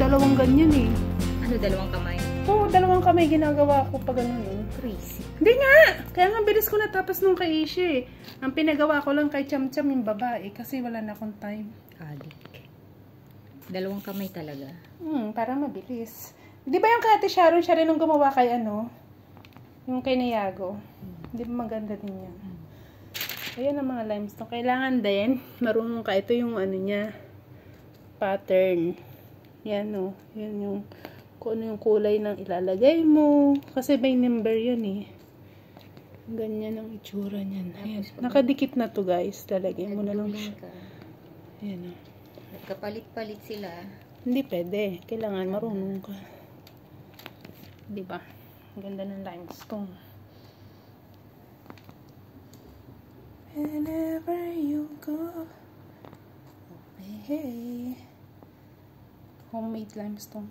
dalawang ganyan eh. Ano, dalawang kamay? Oo, dalawang kamay ginagawa ko pag ganun eh. Crazy. Hindi nga! Kaya nga bilis ko natapos nung kay Ishi eh. Ang pinagawa ko lang kay Cham Cham yung babae kasi wala na akong time. Adik. Dalawang kamay talaga. Parang mabilis. Di ba yung kay Ate Sharon, siya rin nung gumawa kay ano? Yung kay Niago. Di ba maganda din yan? Ayan ang mga limestone. Kailangan din, marunong ka. Ito yung ano niya, pattern. Yan o. Yan yung, kung ano yung kulay ng ilalagay mo. Kasi may number yun eh. Ganyan ang itsura niyan. Ayan. Nakadikit na to guys. Lalagay mo na lang siya. Ayan o. Nagkapalit-palit sila. Hindi pwede. Kailangan marunong ka. Diba? Ang ganda ng limestone. Whenever you go, oh, hey, homemade limestone.